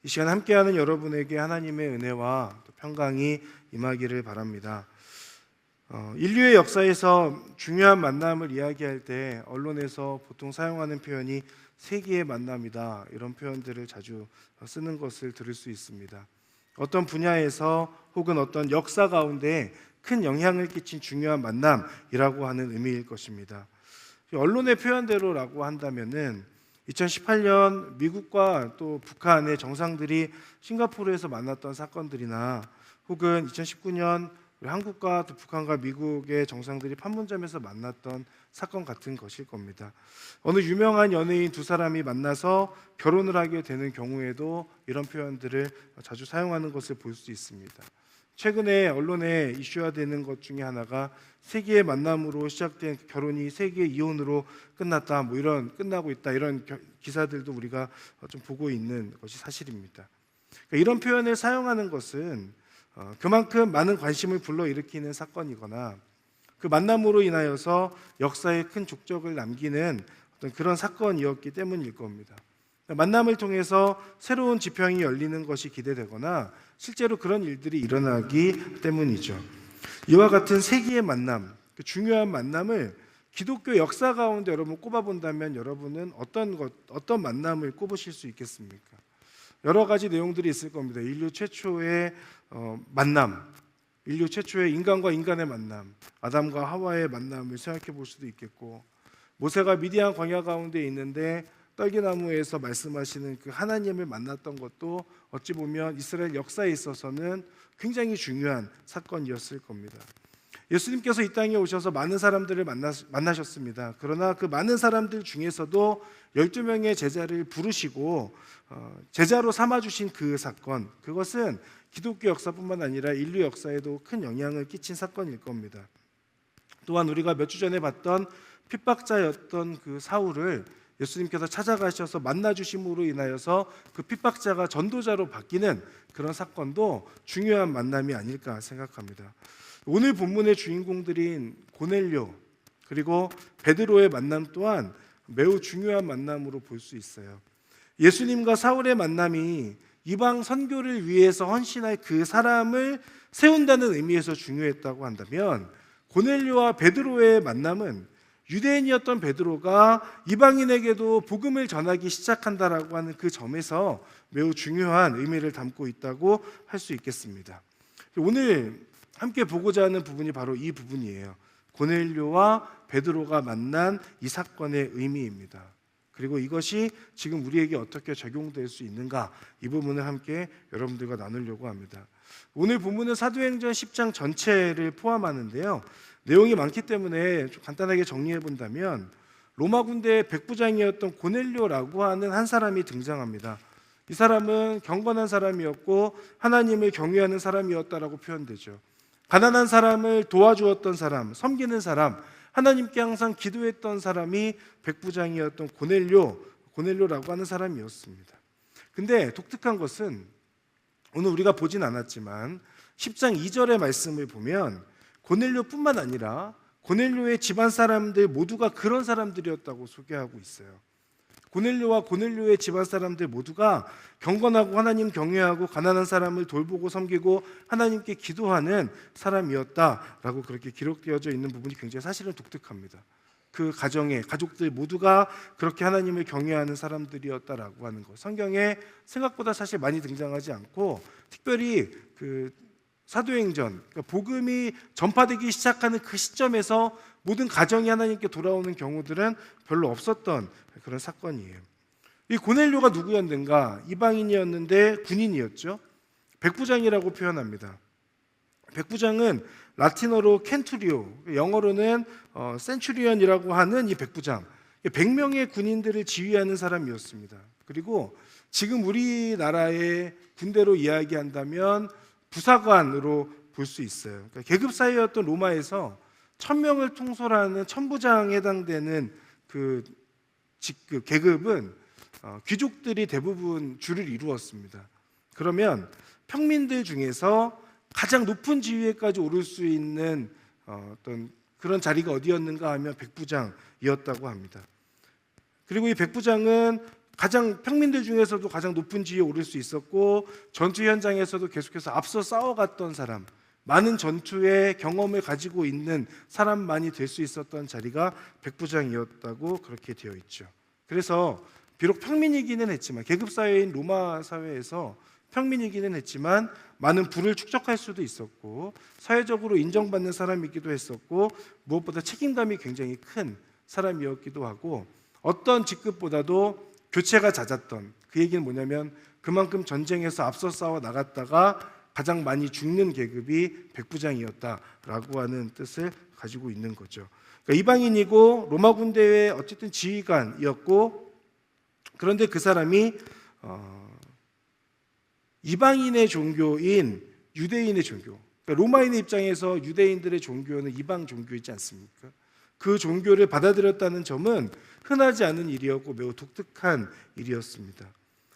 이 시간 함께하는 여러분에게 하나님의 은혜와 또 평강이 임하기를 바랍니다. 인류의 역사에서 중요한 만남을 이야기할 때 언론에서 보통 사용하는 표현이 세기의 만남이다, 이런 표현들을 자주 쓰는 것을 들을 수 있습니다. 어떤 분야에서 혹은 어떤 역사 가운데 큰 영향을 끼친 중요한 만남이라고 하는 의미일 것입니다. 언론의 표현대로라고 한다면은 2018년 미국과 또 북한의 정상들이 싱가포르에서 만났던 사건들이나 혹은 2019년 한국과 또 북한과 미국의 정상들이 판문점에서 만났던 사건 같은 것일 겁니다. 어느 유명한 연예인 두 사람이 만나서 결혼을 하게 되는 경우에도 이런 표현들을 자주 사용하는 것을 볼 수 있습니다. 최근에 언론에 이슈화되는 것 중에 하나가 세기의 만남으로 시작된 결혼이 세기의 이혼으로 끝났다, 이런 끝나고 있다, 이런 기사들도 우리가 좀 보고 있는 것이 사실입니다. 그러니까 이런 표현을 사용하는 것은 그만큼 많은 관심을 불러일으키는 사건이거나 그 만남으로 인하여서 역사에 큰 족적을 남기는 어떤 그런 사건이었기 때문일 겁니다. 만남을 통해서 새로운 지평이 열리는 것이 기대되거나 실제로 그런 일들이 일어나기 때문이죠. 이와 같은 세기의 만남, 그 중요한 만남을 기독교 역사 가운데 여러분 꼽아본다면 여러분은 어떤 만남을 꼽으실 수 있겠습니까? 여러 가지 내용들이 있을 겁니다. 인류 최초의 만남, 인류 최초의 인간과 인간의 만남, 아담과 하와의 만남을 생각해 볼 수도 있겠고, 모세가 미디안 광야 가운데 있는데 떨기나무에서 말씀하시는 그 하나님을 만났던 것도 어찌 보면 이스라엘 역사에 있어서는 굉장히 중요한 사건이었을 겁니다. 예수님께서 이 땅에 오셔서 많은 사람들을 만나셨습니다. 그러나 그 많은 사람들 중에서도 12명의 제자를 부르시고 제자로 삼아주신 그 사건, 그것은 기독교 역사뿐만 아니라 인류 역사에도 큰 영향을 끼친 사건일 겁니다. 또한 우리가 몇 주 전에 봤던 핍박자였던 그 사울을 예수님께서 찾아가셔서 만나주심으로 인하여서 그 핍박자가 전도자로 바뀌는 그런 사건도 중요한 만남이 아닐까 생각합니다. 오늘 본문의 주인공들인 고넬료 그리고 베드로의 만남 또한 매우 중요한 만남으로 볼 수 있어요. 예수님과 사울의 만남이 이방 선교를 위해서 헌신할 그 사람을 세운다는 의미에서 중요했다고 한다면, 고넬료와 베드로의 만남은 유대인이었던 베드로가 이방인에게도 복음을 전하기 시작한다라고 하는 그 점에서 매우 중요한 의미를 담고 있다고 할 수 있겠습니다. 오늘 함께 보고자 하는 부분이 바로 이 부분이에요. 고넬료와 베드로가 만난 이 사건의 의미입니다. 그리고 이것이 지금 우리에게 어떻게 적용될 수 있는가, 이 부분을 함께 여러분들과 나누려고 합니다. 오늘 본문은 사도행전 10장 전체를 포함하는데요, 내용이 많기 때문에 좀 간단하게 정리해 본다면 로마 군대의 백부장이었던 고넬료라고 하는 한 사람이 등장합니다. 이 사람은 경건한 사람이었고 하나님을 경외하는 사람이었다라고 표현되죠. 가난한 사람을 도와주었던 사람, 섬기는 사람, 하나님께 항상 기도했던 사람이 백부장이었던 고넬료라고 하는 사람이었습니다. 근데 독특한 것은 오늘 우리가 보진 않았지만 10장 2절의 말씀을 보면 고넬료뿐만 아니라 고넬료의 집안 사람들 모두가 그런 사람들이었다고 소개하고 있어요. 고넬료와 고넬료의 집안 사람들 모두가 경건하고 하나님 경외하고 가난한 사람을 돌보고 섬기고 하나님께 기도하는 사람이었다라고 그렇게 기록되어져 있는 부분이 굉장히 사실은 독특합니다. 그 가족들 모두가 그렇게 하나님을 경외하는 사람들이었다라고 하는 것, 성경에 생각보다 사실 많이 등장하지 않고, 특별히 그 사도행전, 그러니까 복음이 전파되기 시작하는 그 시점에서 모든 가정이 하나님께 돌아오는 경우들은 별로 없었던 그런 사건이에요. 이 고넬료가 누구였는가? 이방인이었는데 군인이었죠. 백부장이라고 표현합니다. 백부장은 라틴어로 켄투리오, 영어로는 센츄리언이라고 하는 이 백부장, 100명의 군인들을 지휘하는 사람이었습니다. 그리고 지금 우리나라의 군대로 이야기한다면 부사관으로 볼 수 있어요. 그러니까 계급 사회였던 로마에서 1000명을 통솔하는 천부장에 해당되는 그 계급은 귀족들이 대부분 주를 이루었습니다. 그러면 평민들 중에서 가장 높은 지위에까지 오를 수 있는 어떤 그런 자리가 어디였는가 하면 백부장이었다고 합니다. 그리고 이 백부장은 가장 평민들 중에서도 가장 높은 지위에 오를 수 있었고 전투 현장에서도 계속해서 앞서 싸워갔던 사람, 많은 전투의 경험을 가지고 있는 사람만이 될 수 있었던 자리가 백부장이었다고 그렇게 되어 있죠. 그래서 비록 평민이기는 했지만, 계급사회인 로마 사회에서 평민이기는 했지만 많은 부를 축적할 수도 있었고 사회적으로 인정받는 사람이기도 했었고 무엇보다 책임감이 굉장히 큰 사람이었기도 하고, 어떤 직급보다도 교체가 잦았던, 그 얘기는 뭐냐면 그만큼 전쟁에서 앞서 싸워 나갔다가 가장 많이 죽는 계급이 백부장이었다라고 하는 뜻을 가지고 있는 거죠. 그러니까 이방인이고 로마 군대의 어쨌든 지휘관이었고, 그런데 그 사람이 이방인의 종교인 유대인의 종교, 그러니까 로마인의 입장에서 유대인들의 종교는 이방 종교이지 않습니까? 그 종교를 받아들였다는 점은 흔하지 않은 일이었고 매우 독특한 일이었습니다.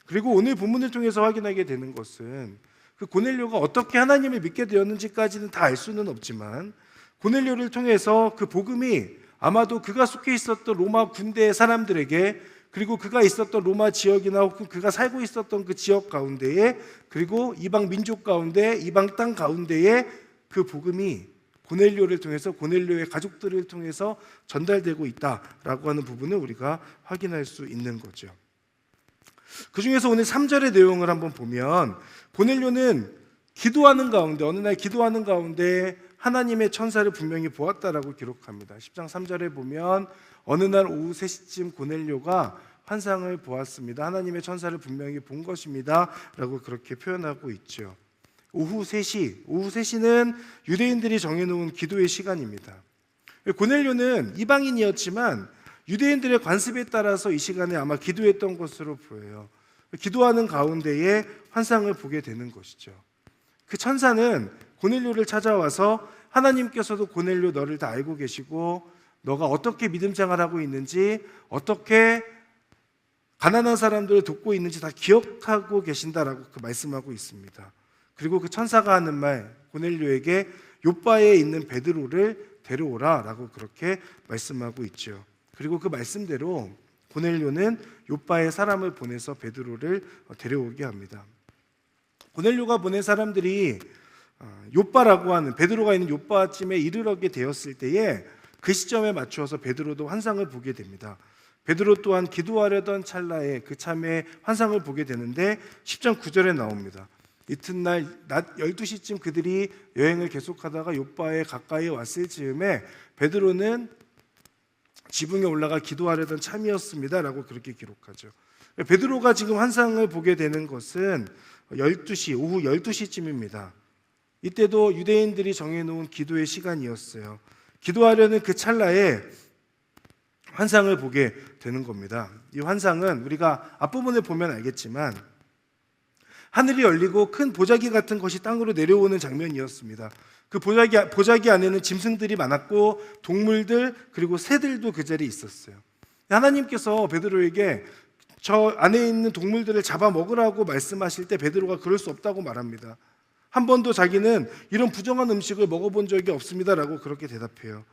그리고 오늘 본문을 통해서 확인하게 되는 것은 그 고넬료가 어떻게 하나님을 믿게 되었는지까지는 다 알 수는 없지만, 고넬료를 통해서 그 복음이 아마도 그가 속해 있었던 로마 군대의 사람들에게, 그리고 그가 있었던 로마 지역이나 혹은 그가 살고 있었던 그 지역 가운데에, 그리고 이방 민족 가운데, 이방 땅 가운데에 그 복음이 고넬료를 통해서, 고넬료의 가족들을 통해서 전달되고 있다라고 하는 부분을 우리가 확인할 수 있는 거죠. 그 중에서 오늘 3절의 내용을 한번 보면, 고넬료는 기도하는 가운데, 어느 날 기도하는 가운데 하나님의 천사를 분명히 보았다라고 기록합니다. 10장 3절에 보면 어느 날 오후 3시쯤 고넬료가 환상을 보았습니다. 하나님의 천사를 분명히 본 것입니다 라고 그렇게 표현하고 있죠. 오후 3시는 유대인들이 정해놓은 기도의 시간입니다. 고넬료는 이방인이었지만 유대인들의 관습에 따라서 이 시간에 아마 기도했던 것으로 보여요. 기도하는 가운데에 환상을 보게 되는 것이죠. 그 천사는 고넬료를 찾아와서 하나님께서도 고넬료 너를 다 알고 계시고 너가 어떻게 믿음 생활하고 있는지, 어떻게 가난한 사람들을 돕고 있는지 다 기억하고 계신다라고 그 말씀하고 있습니다. 그리고 그 천사가 하는 말, 고넬료에게 욥바에 있는 베드로를 데려오라라고 그렇게 말씀하고 있죠. 그리고 그 말씀대로 고넬료는 욥바에 사람을 보내서 베드로를 데려오게 합니다. 고넬료가 보낸 사람들이 욥바라고 하는, 베드로가 있는 욥바쯤에 이르게 되었을 때에 그 시점에 맞추어서 베드로도 환상을 보게 됩니다. 베드로 또한 기도하려던 찰나에 그 참에 환상을 보게 되는데 10장 9절에 나옵니다. 이튿날 낮 12시쯤 그들이 여행을 계속하다가 욥바에 가까이 왔을 즈음에 베드로는 지붕에 올라가 기도하려던 참이었습니다 라고 그렇게 기록하죠. 베드로가 지금 환상을 보게 되는 것은 12시, 오후 12시쯤입니다. 이때도 유대인들이 정해놓은 기도의 시간이었어요. 기도하려는 그 찰나에 환상을 보게 되는 겁니다. 이 환상은 우리가 앞부분을 보면 알겠지만 하늘이 열리고 큰 보자기 같은 것이 땅으로 내려오는 장면이었습니다. 그 보자기 안에는 짐승들이 많았고 동물들 그리고 새들도 그 자리에 있었어요. 하나님께서 베드로에게 저 안에 있는 동물들을 잡아먹으라고 말씀하실 때 베드로가 그럴 수 없다고 말합니다. 한 번도 자기는 이런 부정한 음식을 먹어본 적이 없습니다라고 그렇게 대답해요.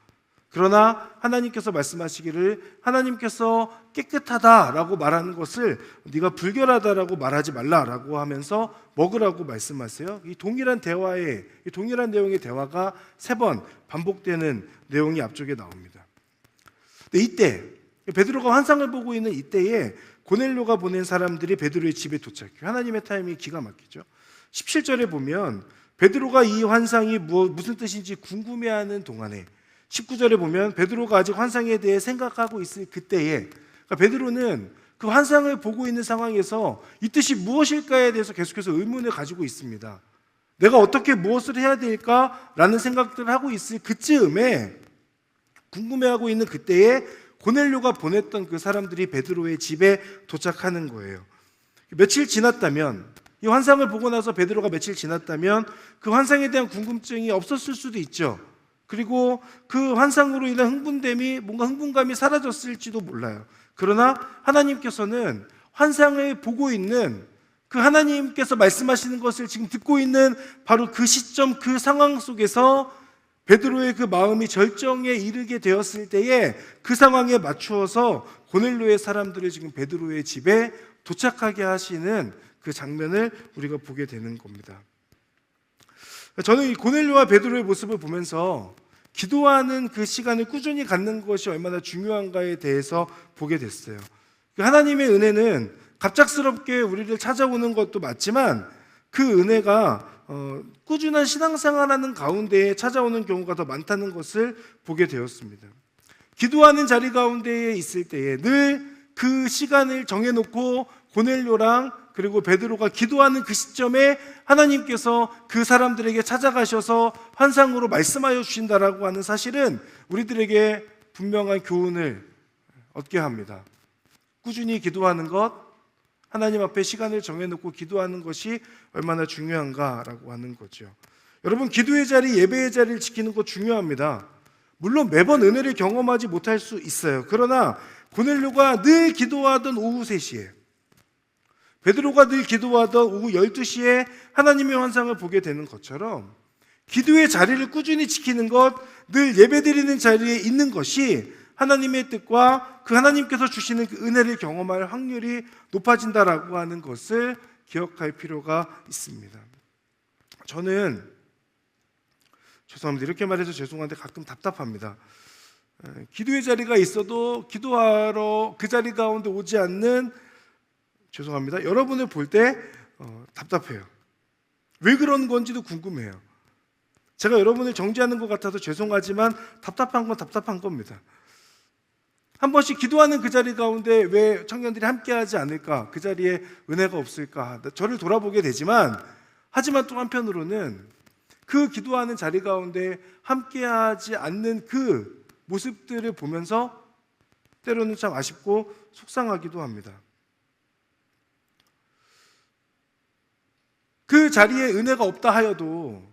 그러나 하나님께서 말씀하시기를 하나님께서 깨끗하다라고 말하는 것을 네가 불결하다라고 말하지 말라라고 하면서 먹으라고 말씀하세요. 이 동일한 내용의 대화가 3번 반복되는 내용이 앞쪽에 나옵니다. 근데 이때 베드로가 환상을 보고 있는 이때에 고넬료가 보낸 사람들이 베드로의 집에 도착해요. 하나님의 타이밍이 기가 막히죠. 17절에 보면 베드로가 이 환상이 무슨 뜻인지 궁금해하는 동안에, 19절에 보면 베드로가 아직 환상에 대해 생각하고 있을 그때에, 그러니까 베드로는 그 환상을 보고 있는 상황에서 이 뜻이 무엇일까에 대해서 계속해서 의문을 가지고 있습니다. 내가 어떻게 무엇을 해야 될까라는 생각들을 하고 있을 그쯤에, 궁금해하고 있는 그때에 고넬료가 보냈던 그 사람들이 베드로의 집에 도착하는 거예요. 며칠 지났다면, 이 환상을 보고 나서 베드로가 며칠 지났다면 그 환상에 대한 궁금증이 없었을 수도 있죠. 그리고 그 환상으로 인한 흥분감이 사라졌을지도 몰라요. 그러나 하나님께서는 환상을 보고 있는, 그 하나님께서 말씀하시는 것을 지금 듣고 있는 바로 그 시점, 그 상황 속에서 베드로의 그 마음이 절정에 이르게 되었을 때에 그 상황에 맞추어서 고넬료의 사람들을 지금 베드로의 집에 도착하게 하시는 그 장면을 우리가 보게 되는 겁니다. 저는 이 고넬료와 베드로의 모습을 보면서 기도하는 그 시간을 꾸준히 갖는 것이 얼마나 중요한가에 대해서 보게 됐어요. 하나님의 은혜는 갑작스럽게 우리를 찾아오는 것도 맞지만 그 은혜가 꾸준한 신앙생활하는 가운데에 찾아오는 경우가 더 많다는 것을 보게 되었습니다. 기도하는 자리 가운데에 있을 때에 늘 그 시간을 정해놓고 고넬료랑 그리고 베드로가 기도하는 그 시점에 하나님께서 그 사람들에게 찾아가셔서 환상으로 말씀하여 주신다라고 하는 사실은 우리들에게 분명한 교훈을 얻게 합니다. 꾸준히 기도하는 것, 하나님 앞에 시간을 정해놓고 기도하는 것이 얼마나 중요한가라고 하는 거죠. 여러분, 기도의 자리, 예배의 자리를 지키는 것 중요합니다. 물론 매번 은혜를 경험하지 못할 수 있어요. 그러나 고넬료가 늘 기도하던 오후 3시에, 베드로가 늘 기도하던 오후 12시에 하나님의 환상을 보게 되는 것처럼 기도의 자리를 꾸준히 지키는 것, 늘 예배드리는 자리에 있는 것이 하나님의 뜻과 그 하나님께서 주시는 그 은혜를 경험할 확률이 높아진다라고 하는 것을 기억할 필요가 있습니다. 저는 죄송합니다. 이렇게 말해서 죄송한데 가끔 답답합니다. 기도의 자리가 있어도 기도하러 그 자리 가운데 오지 않는, 죄송합니다, 여러분을 볼 때 답답해요. 왜 그런 건지도 궁금해요. 제가 여러분을 정죄하는 것 같아서 죄송하지만 답답한 건 답답한 겁니다. 한 번씩 기도하는 그 자리 가운데 왜 청년들이 함께하지 않을까? 그 자리에 은혜가 없을까? 저를 돌아보게 되지만, 하지만 또 한편으로는 그 기도하는 자리 가운데 함께하지 않는 그 모습들을 보면서 때로는 참 아쉽고 속상하기도 합니다. 그 자리에 은혜가 없다 하여도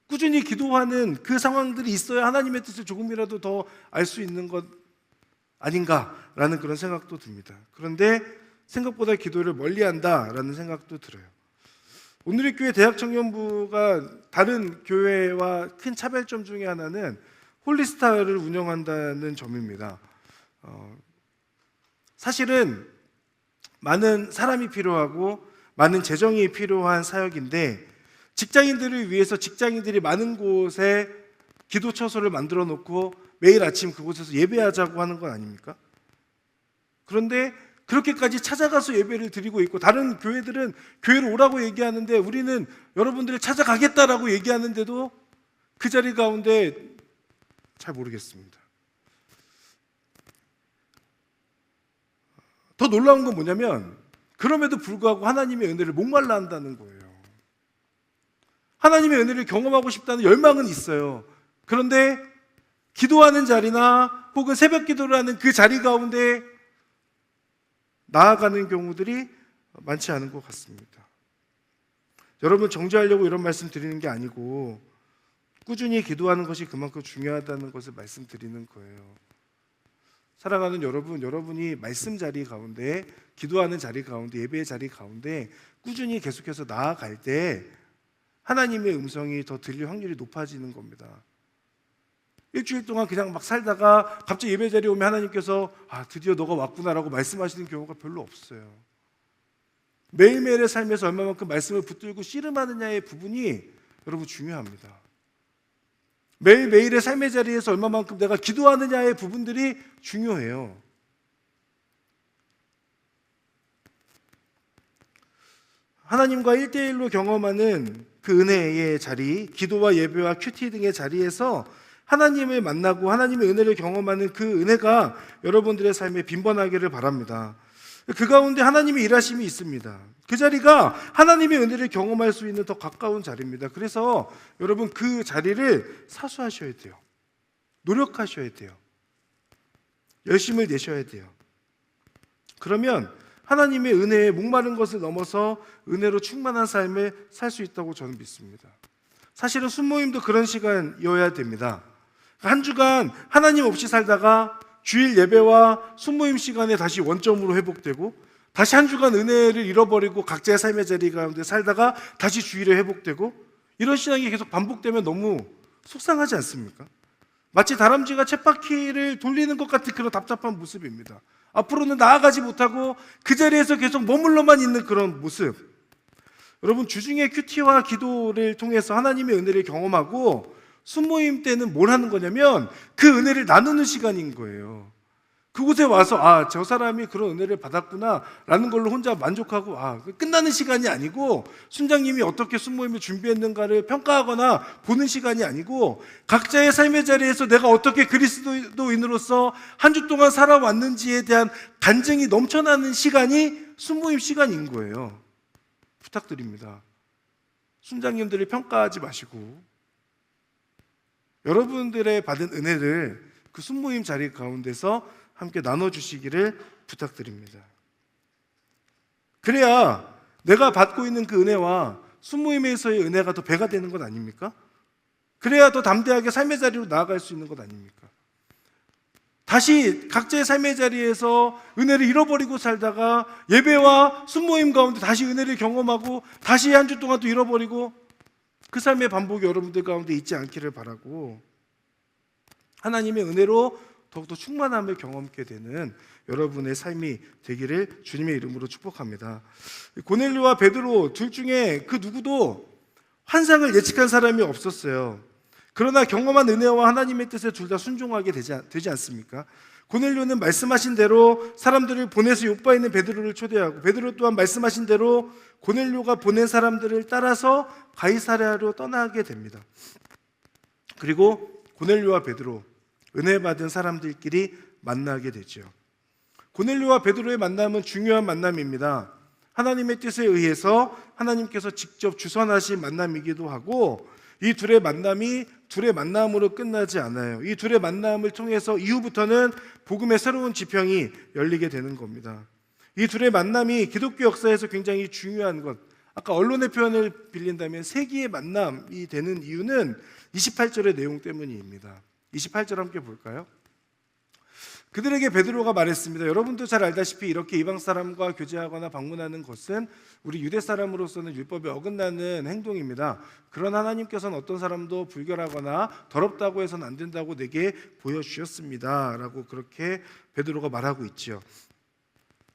꾸준히 기도하는 그 상황들이 있어야 하나님의 뜻을 조금이라도 더 알 수 있는 것 아닌가라는 그런 생각도 듭니다. 그런데 생각보다 기도를 멀리한다라는 생각도 들어요. 오늘의 교회 대학청년부가 다른 교회와 큰 차별점 중에 하나는 홀리스타를 운영한다는 점입니다. 사실은 많은 사람이 필요하고 많은 재정이 필요한 사역인데, 직장인들을 위해서 직장인들이 많은 곳에 기도 처소를 만들어 놓고 매일 아침 그곳에서 예배하자고 하는 건 아닙니까? 그런데 그렇게까지 찾아가서 예배를 드리고 있고, 다른 교회들은 교회로 오라고 얘기하는데 우리는 여러분들을 찾아가겠다라고 얘기하는데도 그 자리 가운데 잘 모르겠습니다. 더 놀라운 건 뭐냐면, 그럼에도 불구하고 하나님의 은혜를 목말라 한다는 거예요. 하나님의 은혜를 경험하고 싶다는 열망은 있어요. 그런데 기도하는 자리나 혹은 새벽 기도를 하는 그 자리 가운데 나아가는 경우들이 많지 않은 것 같습니다. 여러분, 정죄하려고 이런 말씀 드리는 게 아니고 꾸준히 기도하는 것이 그만큼 중요하다는 것을 말씀드리는 거예요. 사랑하는 여러분, 여러분이 말씀 자리 가운데, 기도하는 자리 가운데, 예배의 자리 가운데 꾸준히 계속해서 나아갈 때 하나님의 음성이 더 들릴 확률이 높아지는 겁니다. 일주일 동안 그냥 막 살다가 갑자기 예배 자리에 오면 하나님께서 드디어 너가 왔구나라고 말씀하시는 경우가 별로 없어요. 매일매일의 삶에서 얼마만큼 말씀을 붙들고 씨름하느냐의 부분이 여러분 중요합니다. 매일매일의 삶의 자리에서 얼마만큼 내가 기도하느냐의 부분들이 중요해요. 하나님과 1대1로 경험하는 그 은혜의 자리, 기도와 예배와 큐티 등의 자리에서 하나님을 만나고 하나님의 은혜를 경험하는 그 은혜가 여러분들의 삶에 빈번하기를 바랍니다. 그 가운데 하나님의 일하심이 있습니다. 그 자리가 하나님의 은혜를 경험할 수 있는 더 가까운 자리입니다. 그래서 여러분, 그 자리를 사수하셔야 돼요. 노력하셔야 돼요. 열심을 내셔야 돼요. 그러면 하나님의 은혜에 목마른 것을 넘어서 은혜로 충만한 삶을 살 수 있다고 저는 믿습니다. 사실은 순모임도 그런 시간이어야 됩니다. 한 주간 하나님 없이 살다가 주일 예배와 순모임 시간에 다시 원점으로 회복되고, 다시 한 주간 은혜를 잃어버리고 각자의 삶의 자리 가운데 살다가 다시 주일에 회복되고, 이런 신앙이 계속 반복되면 너무 속상하지 않습니까? 마치 다람쥐가 쳇바퀴를 돌리는 것 같은 그런 답답한 모습입니다. 앞으로는 나아가지 못하고 그 자리에서 계속 머물러만 있는 그런 모습. 여러분, 주중에 큐티와 기도를 통해서 하나님의 은혜를 경험하고 순모임 때는 뭘 하는 거냐면 그 은혜를 나누는 시간인 거예요. 그곳에 와서 저 사람이 그런 은혜를 받았구나 라는 걸로 혼자 만족하고 끝나는 시간이 아니고, 순장님이 어떻게 순모임을 준비했는가를 평가하거나 보는 시간이 아니고, 각자의 삶의 자리에서 내가 어떻게 그리스도인으로서 한 주 동안 살아왔는지에 대한 간증이 넘쳐나는 시간이 순모임 시간인 거예요. 부탁드립니다. 순장님들을 평가하지 마시고 여러분들의 받은 은혜를 그 순모임 자리 가운데서 함께 나눠주시기를 부탁드립니다. 그래야 내가 받고 있는 그 은혜와 순모임에서의 은혜가 더 배가 되는 것 아닙니까? 그래야 더 담대하게 삶의 자리로 나아갈 수 있는 것 아닙니까? 다시 각자의 삶의 자리에서 은혜를 잃어버리고 살다가 예배와 순모임 가운데 다시 은혜를 경험하고 다시 한 주 동안 또 잃어버리고, 그 삶의 반복이 여러분들 가운데 있지 않기를 바라고, 하나님의 은혜로 더욱더 충만함을 경험하게 되는 여러분의 삶이 되기를 주님의 이름으로 축복합니다. 고넬료와 베드로 둘 중에 그 누구도 환상을 예측한 사람이 없었어요. 그러나 경험한 은혜와 하나님의 뜻에 둘 다 순종하게 되지 않습니까? 고넬료는 말씀하신 대로 사람들을 보내서 요바에 있는 베드로를 초대하고, 베드로 또한 말씀하신 대로 고넬료가 보낸 사람들을 따라서 가이사랴로 떠나게 됩니다. 그리고 고넬료와 베드로, 은혜 받은 사람들끼리 만나게 되죠. 고넬료와 베드로의 만남은 중요한 만남입니다. 하나님의 뜻에 의해서 하나님께서 직접 주선하신 만남이기도 하고, 이 둘의 만남이 둘의 만남으로 끝나지 않아요. 이 둘의 만남을 통해서 이후부터는 복음의 새로운 지평이 열리게 되는 겁니다. 이 둘의 만남이 기독교 역사에서 굉장히 중요한 것, 아까 언론의 표현을 빌린다면 세기의 만남이 되는 이유는 28절의 내용 때문입니다. 28절 함께 볼까요? 그들에게 베드로가 말했습니다. 여러분도 잘 알다시피 이렇게 이방 사람과 교제하거나 방문하는 것은 우리 유대 사람으로서는 율법에 어긋나는 행동입니다. 그러나 하나님께서는 어떤 사람도 불결하거나 더럽다고 해서는 안 된다고 내게 보여주셨습니다 라고 그렇게 베드로가 말하고 있죠.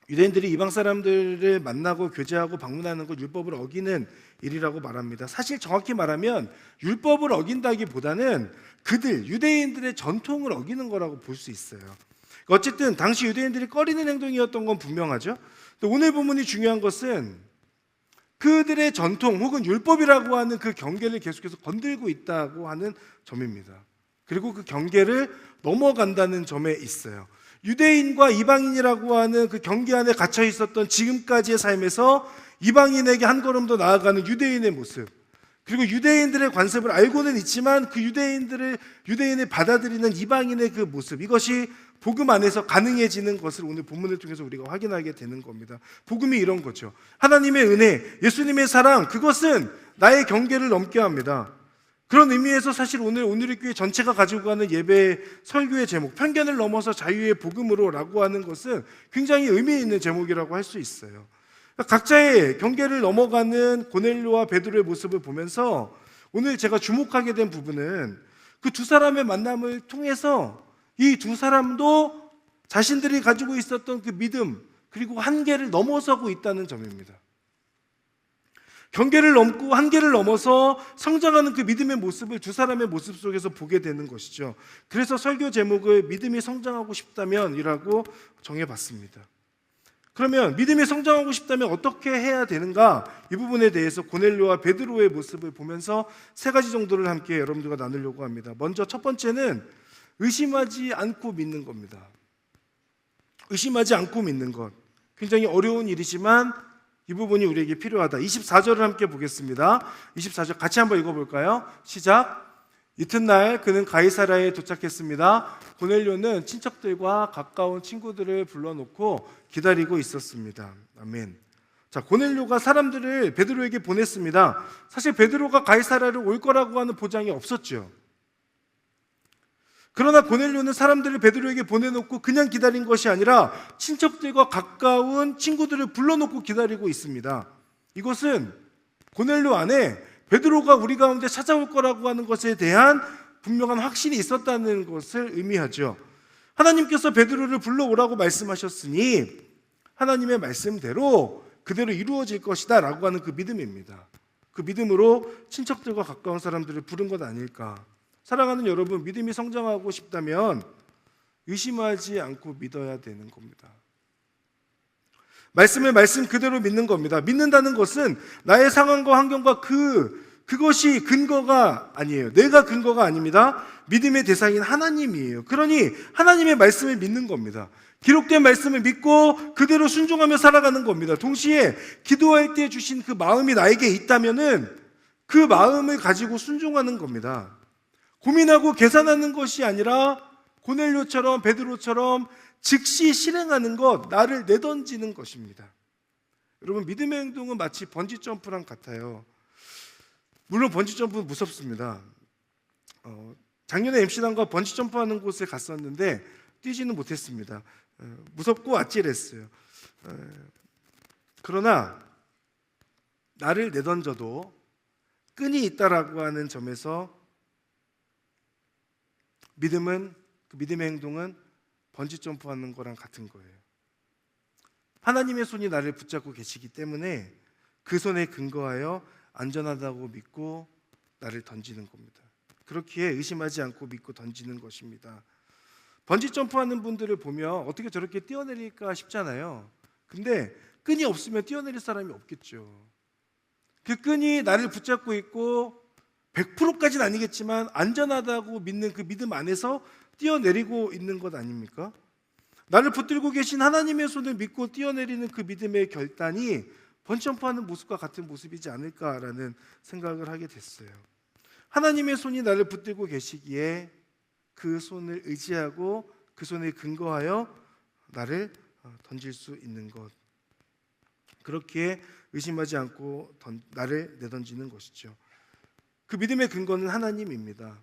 유대인들이 이방 사람들을 만나고 교제하고 방문하는 것 율법을 어기는 일이라고 말합니다. 사실 정확히 말하면 율법을 어긴다기보다는 그들 유대인들의 전통을 어기는 거라고 볼 수 있어요. 어쨌든 당시 유대인들이 꺼리는 행동이었던 건 분명하죠. 오늘 본문이 중요한 것은 그들의 전통 혹은 율법이라고 하는 그 경계를 계속해서 건들고 있다고 하는 점입니다. 그리고 그 경계를 넘어간다는 점에 있어요. 유대인과 이방인이라고 하는 그 경계 안에 갇혀 있었던 지금까지의 삶에서 이방인에게 한 걸음 더 나아가는 유대인의 모습, 그리고 유대인들의 관습을 알고는 있지만 그 유대인을 받아들이는 이방인의 그 모습, 이것이 복음 안에서 가능해지는 것을 오늘 본문을 통해서 우리가 확인하게 되는 겁니다. 복음이 이런 거죠. 하나님의 은혜, 예수님의 사랑, 그것은 나의 경계를 넘게 합니다. 그런 의미에서 사실 오늘 우리 교회 전체가 가지고 가는 예배 설교의 제목, 편견을 넘어서 자유의 복음으로 라고 하는 것은 굉장히 의미 있는 제목이라고 할 수 있어요. 각자의 경계를 넘어가는 고넬료와 베드로의 모습을 보면서 오늘 제가 주목하게 된 부분은 그 두 사람의 만남을 통해서 이 두 사람도 자신들이 가지고 있었던 그 믿음, 그리고 한계를 넘어서고 있다는 점입니다. 경계를 넘고 한계를 넘어서 성장하는 그 믿음의 모습을 두 사람의 모습 속에서 보게 되는 것이죠. 그래서 설교 제목을 믿음이 성장하고 싶다면 이라고 정해봤습니다. 그러면 믿음이 성장하고 싶다면 어떻게 해야 되는가? 이 부분에 대해서 고넬료와 베드로의 모습을 보면서 세 가지 정도를 함께 여러분들과 나누려고 합니다. 먼저 첫 번째는 의심하지 않고 믿는 겁니다. 의심하지 않고 믿는 것. 굉장히 어려운 일이지만 이 부분이 우리에게 필요하다. 24절을 함께 보겠습니다. 24절 같이 한번 읽어볼까요? 시작. 이튿날 그는 가이사랴에 도착했습니다. 고넬료는 친척들과 가까운 친구들을 불러놓고 기다리고 있었습니다. 아멘. 자, 고넬료가 사람들을 베드로에게 보냈습니다. 사실 베드로가 가이사랴로 올 거라고 하는 보장이 없었죠. 그러나 고넬료는 사람들을 베드로에게 보내놓고 그냥 기다린 것이 아니라 친척들과 가까운 친구들을 불러놓고 기다리고 있습니다. 이것은 고넬료 안에 베드로가 우리 가운데 찾아올 거라고 하는 것에 대한 분명한 확신이 있었다는 것을 의미하죠. 하나님께서 베드로를 불러오라고 말씀하셨으니 하나님의 말씀대로 그대로 이루어질 것이다 라고 하는 그 믿음입니다. 그 믿음으로 친척들과 가까운 사람들을 부른 것 아닐까. 사랑하는 여러분, 믿음이 성장하고 싶다면 의심하지 않고 믿어야 되는 겁니다. 말씀을 말씀 그대로 믿는 겁니다. 믿는다는 것은 나의 상황과 환경과 그것이 근거가 아니에요. 내가 근거가 아닙니다. 믿음의 대상인 하나님이에요. 그러니 하나님의 말씀을 믿는 겁니다. 기록된 말씀을 믿고 그대로 순종하며 살아가는 겁니다. 동시에 기도할 때 주신 그 마음이 나에게 있다면은 그 마음을 가지고 순종하는 겁니다. 고민하고 계산하는 것이 아니라 고넬료처럼 베드로처럼 즉시 실행하는 것, 나를 내던지는 것입니다. 여러분, 믿음의 행동은 마치 번지점프랑 같아요. 물론 번지점프는 무섭습니다. 작년에 MC단과 번지점프하는 곳에 갔었는데 뛰지는 못했습니다. 무섭고 아찔했어요. 그러나 나를 내던져도 끈이 있다라고 하는 점에서 믿음의 행동은 번지점프하는 거랑 같은 거예요. 하나님의 손이 나를 붙잡고 계시기 때문에 그 손에 근거하여 안전하다고 믿고 나를 던지는 겁니다. 그렇기에 의심하지 않고 믿고 던지는 것입니다. 번지점프하는 분들을 보면 어떻게 저렇게 뛰어내릴까 싶잖아요. 근데 끈이 없으면 뛰어내릴 사람이 없겠죠. 그 끈이 나를 붙잡고 있고 100%까지는 아니겠지만 안전하다고 믿는 그 믿음 안에서 뛰어내리고 있는 것 아닙니까? 나를 붙들고 계신 하나님의 손을 믿고 뛰어내리는 그 믿음의 결단이 번지점프하는 모습과 같은 모습이지 않을까라는 생각을 하게 됐어요. 하나님의 손이 나를 붙들고 계시기에 그 손을 의지하고 그 손에 근거하여 나를 던질 수 있는 것. 그렇기에 의심하지 않고 나를 내던지는 것이죠. 그 믿음의 근거는 하나님입니다.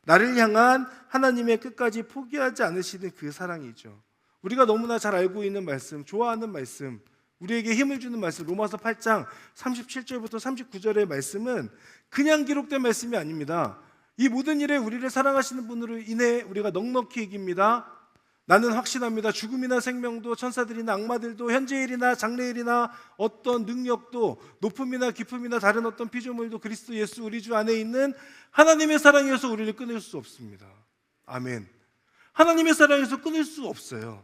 나를 향한 하나님의 끝까지 포기하지 않으시는 그 사랑이죠. 우리가 너무나 잘 알고 있는 말씀, 좋아하는 말씀, 우리에게 힘을 주는 말씀, 로마서 8장 37절부터 39절의 말씀은 그냥 기록된 말씀이 아닙니다. 이 모든 일에 우리를 사랑하시는 분으로 인해 우리가 넉넉히 이깁니다. 나는 확신합니다. 죽음이나 생명도 천사들이나 악마들도 현재일이나 장래일이나 어떤 능력도 높음이나 깊음이나 다른 어떤 피조물도 그리스도 예수 우리 주 안에 있는 하나님의 사랑에서 우리를 끊을 수 없습니다. 아멘. 하나님의 사랑에서 끊을 수 없어요.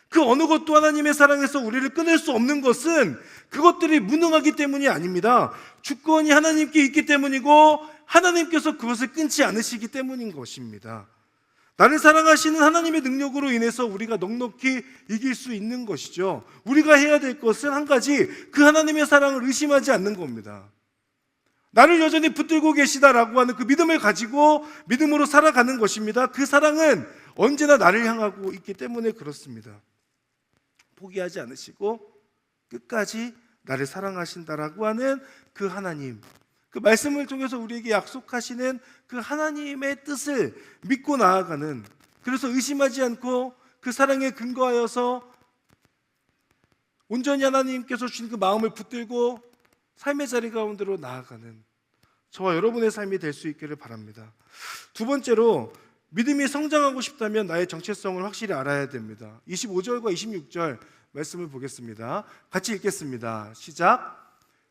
그 어느 것도 하나님의 사랑에서 우리를 끊을 수 없는 것은 그것들이 무능하기 때문이 아닙니다. 주권이 하나님께 있기 때문이고 하나님께서 그것을 끊지 않으시기 때문인 것입니다. 나를 사랑하시는 하나님의 능력으로 인해서 우리가 넉넉히 이길 수 있는 것이죠. 우리가 해야 될 것은 한 가지, 그 하나님의 사랑을 의심하지 않는 겁니다. 나를 여전히 붙들고 계시다라고 하는 그 믿음을 가지고 믿음으로 살아가는 것입니다. 그 사랑은 언제나 나를 향하고 있기 때문에 그렇습니다. 포기하지 않으시고 끝까지 나를 사랑하신다라고 하는 그 하나님, 그 말씀을 통해서 우리에게 약속하시는 그 하나님의 뜻을 믿고 나아가는, 그래서 의심하지 않고 그 사랑에 근거하여서 온전히 하나님께서 주신 그 마음을 붙들고 삶의 자리 가운데로 나아가는 저와 여러분의 삶이 될 수 있기를 바랍니다. 두 번째로, 믿음이 성장하고 싶다면 나의 정체성을 확실히 알아야 됩니다. 25절과 26절 말씀을 보겠습니다. 같이 읽겠습니다. 시작.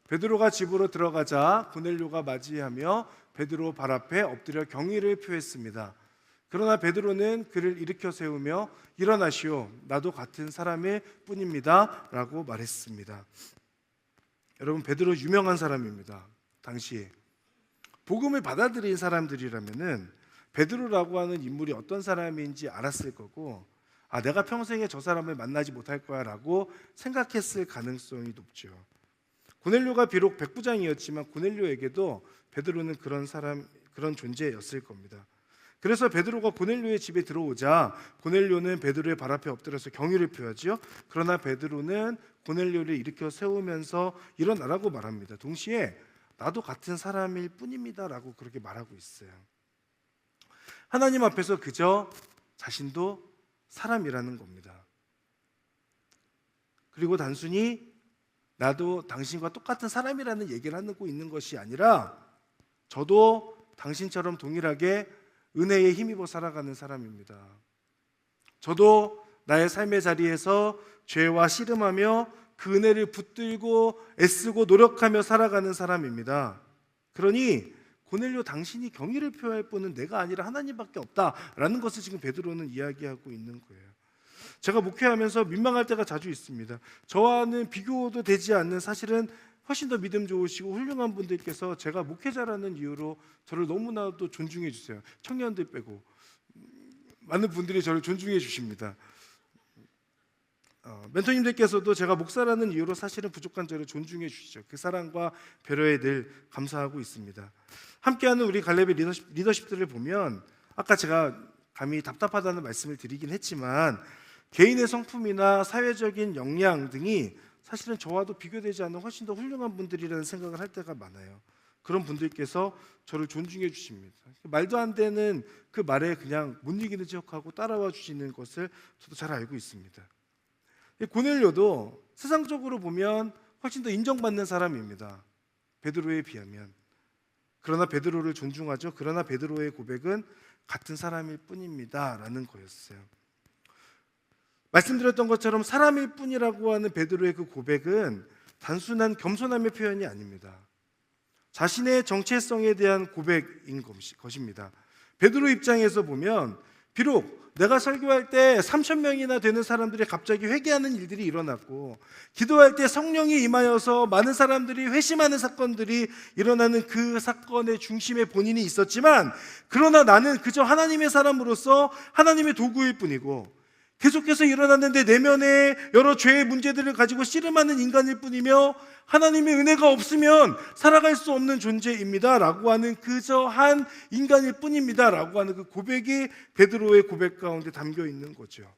베드로가 집으로 들어가자 고넬료가 맞이하며 베드로 발 앞에 엎드려 경의를 표했습니다. 그러나 베드로는 그를 일으켜 세우며 일어나시오, 나도 같은 사람일 뿐입니다 라고 말했습니다. 여러분, 베드로 유명한 사람입니다. 당시에 복음을 받아들인 사람들이라면은 베드로라고 하는 인물이 어떤 사람인지 알았을 거고, 내가 평생에 저 사람을 만나지 못할 거야 라고 생각했을 가능성이 높죠. 고넬료가 비록 백부장이었지만 고넬료에게도 베드로는 그런 존재였을 겁니다. 그래서 베드로가 고넬료의 집에 들어오자 고넬료는 베드로의 발 앞에 엎드려서 경의를 표하지요. 그러나 베드로는 고넬료를 일으켜 세우면서 일어나라고 말합니다. 동시에 나도 같은 사람일 뿐입니다 라고 그렇게 말하고 있어요. 하나님 앞에서 그저 자신도 사람이라는 겁니다. 그리고 단순히 나도 당신과 똑같은 사람이라는 얘기를 하고 있는 것이 아니라 저도 당신처럼 동일하게 은혜에 힘입어 살아가는 사람입니다. 저도 나의 삶의 자리에서 죄와 씨름하며 그 은혜를 붙들고 애쓰고 노력하며 살아가는 사람입니다. 그러니 고넬료 당신이 경의를 표할 분은 내가 아니라 하나님밖에 없다라는 것을 지금 베드로는 이야기하고 있는 거예요. 제가 목회하면서 민망할 때가 자주 있습니다. 저와는 비교도 되지 않는, 사실은 훨씬 더 믿음 좋으시고 훌륭한 분들께서 제가 목회자라는 이유로 저를 너무나도 존중해 주세요. 청년들 빼고 많은 분들이 저를 존중해 주십니다. 멘토님들께서도 제가 목사라는 이유로 사실은 부족한 저를 존중해 주시죠. 그 사랑과 배려에 늘 감사하고 있습니다. 함께하는 우리 갈렙의 리더십들을 보면, 아까 제가 감히 답답하다는 말씀을 드리긴 했지만 개인의 성품이나 사회적인 역량 등이 사실은 저와도 비교되지 않는 훨씬 더 훌륭한 분들이라는 생각을 할 때가 많아요. 그런 분들께서 저를 존중해 주십니다. 말도 안 되는 그 말에 그냥 못 이기는 척하고 따라와 주시는 것을 저도 잘 알고 있습니다. 고넬료도 세상적으로 보면 훨씬 더 인정받는 사람입니다. 베드로에 비하면. 그러나 베드로를 존중하죠. 그러나 베드로의 고백은 같은 사람일 뿐입니다 라는 거였어요. 말씀드렸던 것처럼 사람일 뿐이라고 하는 베드로의 그 고백은 단순한 겸손함의 표현이 아닙니다. 자신의 정체성에 대한 고백인 것입니다. 베드로 입장에서 보면 비록 내가 설교할 때 3,000명이나 되는 사람들이 갑자기 회개하는 일들이 일어났고, 기도할 때 성령이 임하여서 많은 사람들이 회심하는 사건들이 일어나는 그 사건의 중심에 본인이 있었지만, 그러나 나는 그저 하나님의 사람으로서 하나님의 도구일 뿐이고 계속해서 일어났는데 내면에 여러 죄의 문제들을 가지고 씨름하는 인간일 뿐이며 하나님의 은혜가 없으면 살아갈 수 없는 존재입니다 라고 하는 그저 한 인간일 뿐입니다 라고 하는 그 고백이 베드로의 고백 가운데 담겨 있는 거죠.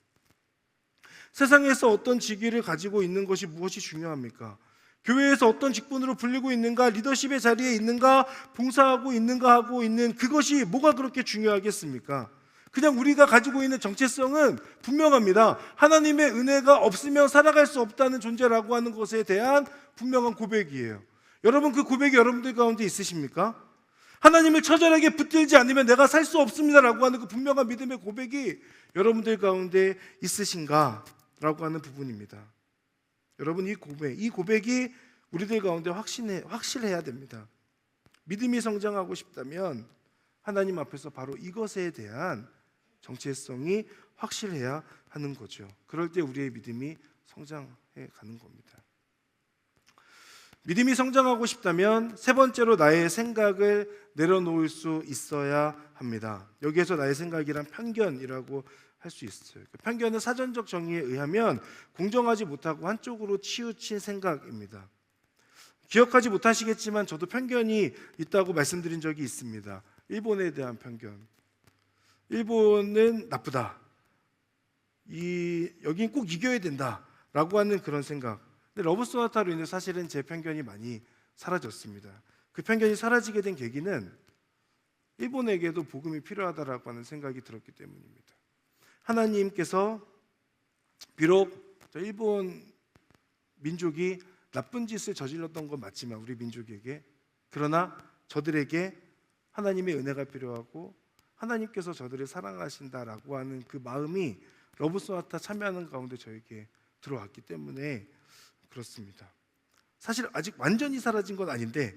세상에서 어떤 직위를 가지고 있는 것이 무엇이 중요합니까? 교회에서 어떤 직분으로 불리고 있는가, 리더십의 자리에 있는가, 봉사하고 있는가 하고 있는 그것이 뭐가 그렇게 중요하겠습니까? 그냥 우리가 가지고 있는 정체성은 분명합니다. 하나님의 은혜가 없으면 살아갈 수 없다는 존재라고 하는 것에 대한 분명한 고백이에요. 여러분, 그 고백이 여러분들 가운데 있으십니까? 하나님을 처절하게 붙들지 않으면 내가 살 수 없습니다라고 하는 그 분명한 믿음의 고백이 여러분들 가운데 있으신가? 라고 하는 부분입니다. 여러분, 이 고백이 우리들 가운데 확실해야 됩니다. 믿음이 성장하고 싶다면 하나님 앞에서 바로 이것에 대한 정체성이 확실해야 하는 거죠. 그럴 때 우리의 믿음이 성장해 가는 겁니다. 믿음이 성장하고 싶다면 세 번째로 나의 생각을 내려놓을 수 있어야 합니다. 여기에서 나의 생각이란 편견이라고 할 수 있어요. 편견은 사전적 정의에 의하면 공정하지 못하고 한쪽으로 치우친 생각입니다. 기억하지 못하시겠지만 저도 편견이 있다고 말씀드린 적이 있습니다. 일본에 대한 편견. 일본은 나쁘다. 여긴 꼭 이겨야 된다라고 하는 그런 생각. 근데 러브 소나타로 인해 사실은 제 편견이 많이 사라졌습니다. 그 편견이 사라지게 된 계기는 일본에게도 복음이 필요하다라고 하는 생각이 들었기 때문입니다. 하나님께서 비록 일본 민족이 나쁜 짓을 저질렀던 건 맞지만 우리 민족에게, 그러나 저들에게 하나님의 은혜가 필요하고 하나님께서 저들을 사랑하신다라고 하는 그 마음이 러브 소나타 참여하는 가운데 저에게 들어왔기 때문에 그렇습니다. 사실 아직 완전히 사라진 건 아닌데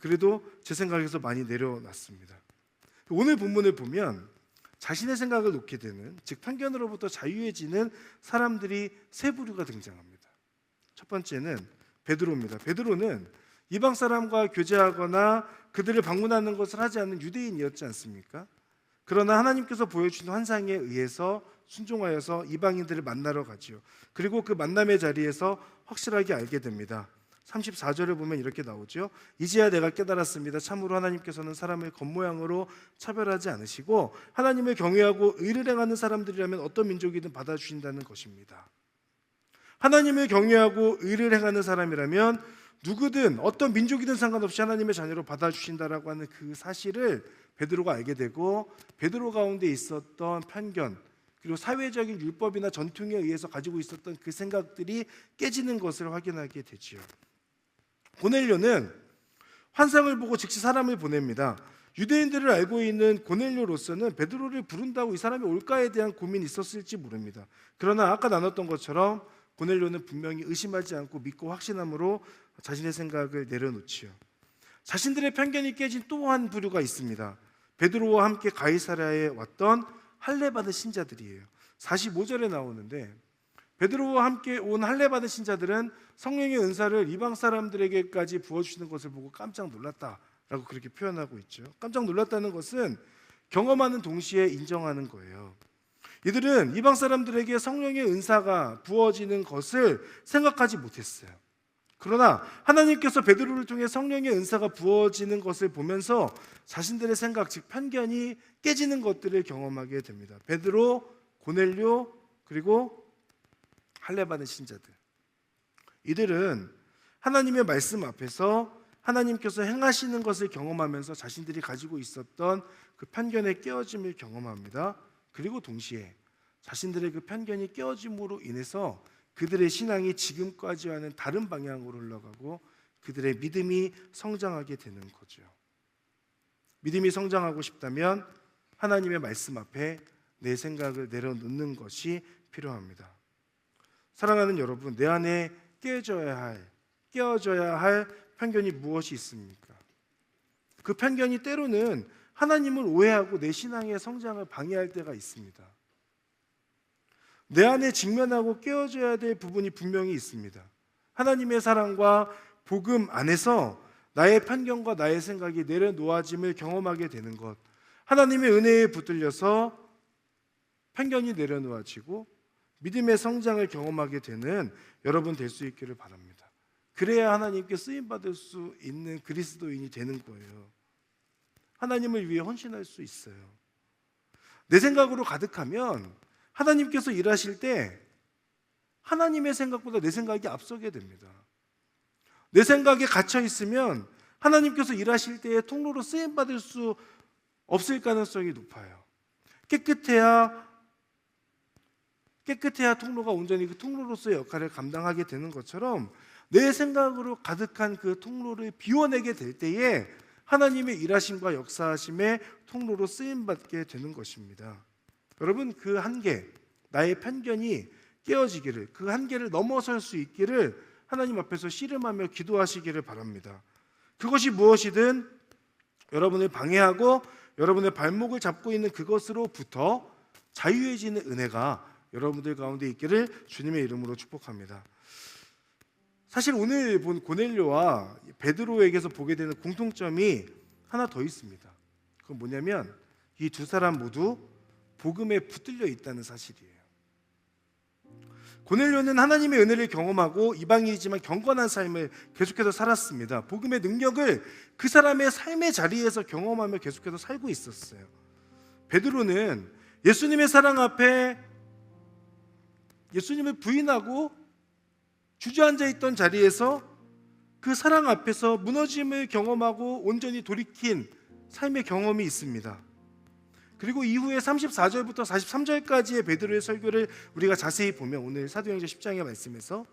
그래도 제 생각에서 많이 내려놨습니다. 오늘 본문을 보면 자신의 생각을 놓게 되는, 즉 편견으로부터 자유해지는 사람들이 세 부류가 등장합니다. 첫 번째는 베드로입니다. 베드로는 이방 사람과 교제하거나 그들을 방문하는 것을 하지 않는 유대인이었지 않습니까? 그러나 하나님께서 보여주신 환상에 의해서 순종하여서 이방인들을 만나러 가지요. 그리고 그 만남의 자리에서 확실하게 알게 됩니다. 34절을 보면 이렇게 나오죠. 이제야 내가 깨달았습니다. 참으로 하나님께서는 사람을 겉모양으로 차별하지 않으시고 하나님을 경외하고 의를 행하는 사람들이라면 어떤 민족이든 받아주신다는 것입니다. 하나님을 경외하고 의를 행하는 사람이라면 누구든 어떤 민족이든 상관없이 하나님의 자녀로 받아주신다라고 하는 그 사실을 베드로가 알게 되고, 베드로 가운데 있었던 편견 그리고 사회적인 율법이나 전통에 의해서 가지고 있었던 그 생각들이 깨지는 것을 확인하게 되지요. 고넬료는 환상을 보고 즉시 사람을 보냅니다. 유대인들을 알고 있는 고넬료로서는 베드로를 부른다고 이 사람이 올까에 대한 고민이 있었을지 모릅니다. 그러나 아까 나눴던 것처럼 고넬료는 분명히 의심하지 않고 믿고 확신함으로 자신의 생각을 내려놓지요. 자신들의 편견이 깨진 또 한 부류가 있습니다. 베드로와 함께 가이사랴에 왔던 할례받은 신자들이에요. 45절에 나오는데 베드로와 함께 온 할례받은 신자들은 성령의 은사를 이방 사람들에게까지 부어주시는 것을 보고 깜짝 놀랐다라고 그렇게 표현하고 있죠. 깜짝 놀랐다는 것은 경험하는 동시에 인정하는 거예요. 이들은 이방 사람들에게 성령의 은사가 부어지는 것을 생각하지 못했어요. 그러나 하나님께서 베드로를 통해 성령의 은사가 부어지는 것을 보면서 자신들의 생각, 즉 편견이 깨지는 것들을 경험하게 됩니다. 베드로, 고넬료, 그리고 할례받은 신자들, 이들은 하나님의 말씀 앞에서 하나님께서 행하시는 것을 경험하면서 자신들이 가지고 있었던 그 편견의 깨어짐을 경험합니다. 그리고 동시에 자신들의 그 편견이 깨어짐으로 인해서 그들의 신앙이 지금까지와는 다른 방향으로 흘러가고 그들의 믿음이 성장하게 되는 거죠. 믿음이 성장하고 싶다면 하나님의 말씀 앞에 내 생각을 내려놓는 것이 필요합니다. 사랑하는 여러분, 내 안에 깨어져야 할 편견이 무엇이 있습니까? 그 편견이 때로는 하나님을 오해하고 내 신앙의 성장을 방해할 때가 있습니다. 내 안에 직면하고 깨어져야 될 부분이 분명히 있습니다. 하나님의 사랑과 복음 안에서 나의 편견과 나의 생각이 내려놓아짐을 경험하게 되는 것, 하나님의 은혜에 붙들려서 편견이 내려놓아지고 믿음의 성장을 경험하게 되는 여러분 될 수 있기를 바랍니다. 그래야 하나님께 쓰임받을 수 있는 그리스도인이 되는 거예요. 하나님을 위해 헌신할 수 있어요. 내 생각으로 가득하면 하나님께서 일하실 때 하나님의 생각보다 내 생각이 앞서게 됩니다. 내 생각에 갇혀 있으면 하나님께서 일하실 때에 통로로 쓰임받을 수 없을 가능성이 높아요. 깨끗해야 통로가 온전히 그 통로로서의 역할을 감당하게 되는 것처럼 내 생각으로 가득한 그 통로를 비워내게 될 때에 하나님의 일하심과 역사하심의 통로로 쓰임받게 되는 것입니다. 여러분, 그 한계, 나의 편견이 깨어지기를, 그 한계를 넘어설 수 있기를 하나님 앞에서 씨름하며 기도하시기를 바랍니다. 그것이 무엇이든 여러분을 방해하고 여러분의 발목을 잡고 있는 그것으로부터 자유해지는 은혜가 여러분들 가운데 있기를 주님의 이름으로 축복합니다. 사실 오늘 본 고넬료와 베드로에게서 보게 되는 공통점이 하나 더 있습니다. 그건 뭐냐면 이 두 사람 모두 복음에 붙들려 있다는 사실이에요. 고넬료는 하나님의 은혜를 경험하고 이방인이지만 경건한 삶을 계속해서 살았습니다. 복음의 능력을 그 사람의 삶의 자리에서 경험하며 계속해서 살고 있었어요. 베드로는 예수님의 사랑 앞에 예수님을 부인하고 주저앉아 있던 자리에서 그 사랑 앞에서 무너짐을 경험하고 온전히 돌이킨 삶의 경험이 있습니다. 그리고 이후에 34절부터 43절까지의 베드로의 설교를 우리가 자세히 보면 오늘 사도행전 10장의 말씀에서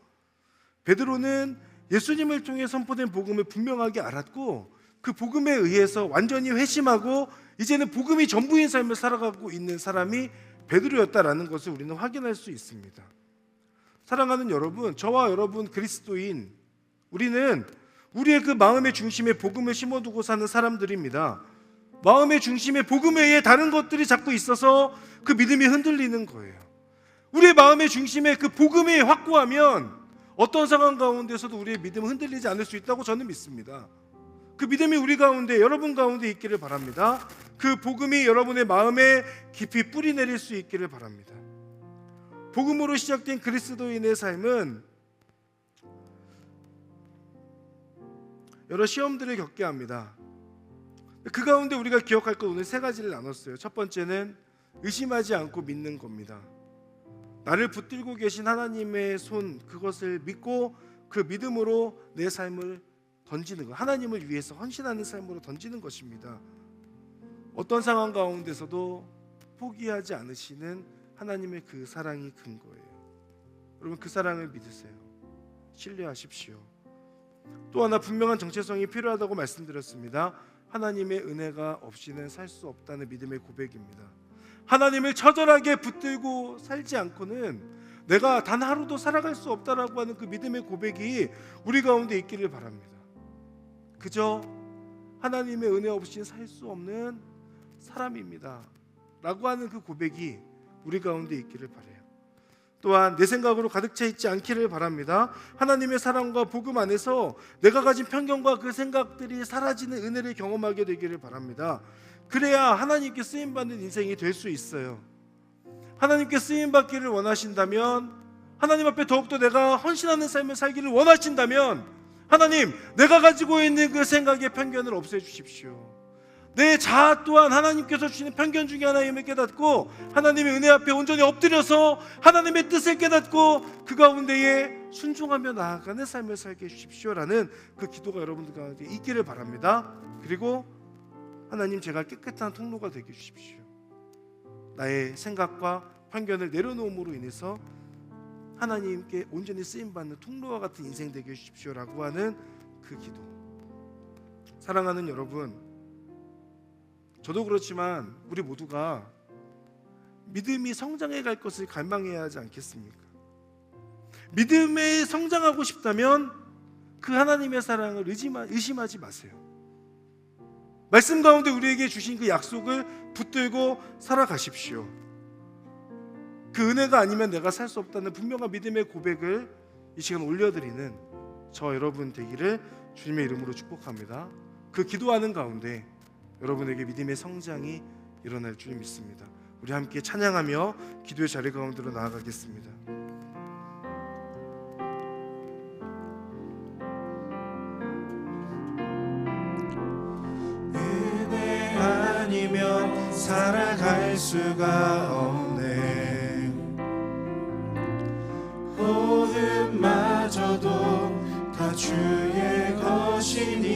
베드로는 예수님을 통해 선포된 복음을 분명하게 알았고 그 복음에 의해서 완전히 회심하고 이제는 복음이 전부인 삶을 살아가고 있는 사람이 베드로였다라는 것을 우리는 확인할 수 있습니다. 사랑하는 여러분, 저와 여러분 그리스도인, 우리는 우리의 그 마음의 중심에 복음을 심어두고 사는 사람들입니다. 마음의 중심에 복음 외에 다른 것들이 자꾸 있어서 그 믿음이 흔들리는 거예요. 우리의 마음의 중심에 그 복음이 확고하면 어떤 상황 가운데서도 우리의 믿음은 흔들리지 않을 수 있다고 저는 믿습니다. 그 믿음이 우리 가운데, 여러분 가운데 있기를 바랍니다. 그 복음이 여러분의 마음에 깊이 뿌리 내릴 수 있기를 바랍니다. 복음으로 시작된 그리스도인의 삶은 여러 시험들을 겪게 합니다. 그 가운데 우리가 기억할 것 오늘 세 가지를 나눴어요. 첫 번째는 의심하지 않고 믿는 겁니다. 나를 붙들고 계신 하나님의 손, 그것을 믿고 그 믿음으로 내 삶을 던지는 것, 하나님을 위해서 헌신하는 삶으로 던지는 것입니다. 어떤 상황 가운데서도 포기하지 않으시는 하나님의 그 사랑이 근거예요. 여러분, 그 사랑을 믿으세요. 신뢰하십시오. 또 하나 분명한 정체성이 필요하다고 말씀드렸습니다. 하나님의 은혜가 없이는 살 수 없다는 믿음의 고백입니다. 하나님을 처절하게 붙들고 살지 않고는 내가 단 하루도 살아갈 수 없다라고 하는 그 믿음의 고백이 우리 가운데 있기를 바랍니다. 그저 하나님의 은혜 없이는 살 수 없는 사람입니다 라고 하는 그 고백이 우리 가운데 있기를 바라요. 또한 내 생각으로 가득 차 있지 않기를 바랍니다. 하나님의 사랑과 복음 안에서 내가 가진 편견과 그 생각들이 사라지는 은혜를 경험하게 되기를 바랍니다. 그래야 하나님께 쓰임받는 인생이 될 수 있어요. 하나님께 쓰임받기를 원하신다면, 하나님 앞에 더욱더 내가 헌신하는 삶을 살기를 원하신다면, 하나님, 내가 가지고 있는 그 생각의 편견을 없애주십시오. 내 자아 또한 하나님께서 주시는 편견 중에 하나임을 깨닫고 하나님의 은혜 앞에 온전히 엎드려서 하나님의 뜻을 깨닫고 그 가운데에 순종하며 나아가는 삶을 살게 해주십시오라는 그 기도가 여러분들 가운데 있기를 바랍니다. 그리고 하나님, 제가 깨끗한 통로가 되게 해주십시오. 나의 생각과 편견을 내려놓음으로 인해서 하나님께 온전히 쓰임받는 통로와 같은 인생 되게 해주십시오라고 하는 그 기도. 사랑하는 여러분, 저도 그렇지만 우리 모두가 믿음이 성장해 갈 것을 갈망해야 하지 않겠습니까? 믿음에 성장하고 싶다면 그 하나님의 사랑을 의심하지 마세요. 말씀 가운데 우리에게 주신 그 약속을 붙들고 살아가십시오. 그 은혜가 아니면 내가 살 수 없다는 분명한 믿음의 고백을 이 시간 올려드리는 저 여러분 되기를 주님의 이름으로 축복합니다. 그 기도하는 가운데 여러분에게 믿음의 성장이 일어날 줄 믿습니다. 우리 함께 찬양하며 기도의 자리 가운데로 나아가겠습니다. 은혜 아니면 살아갈 수가 없네. 호흡마저도 다 주의 것이니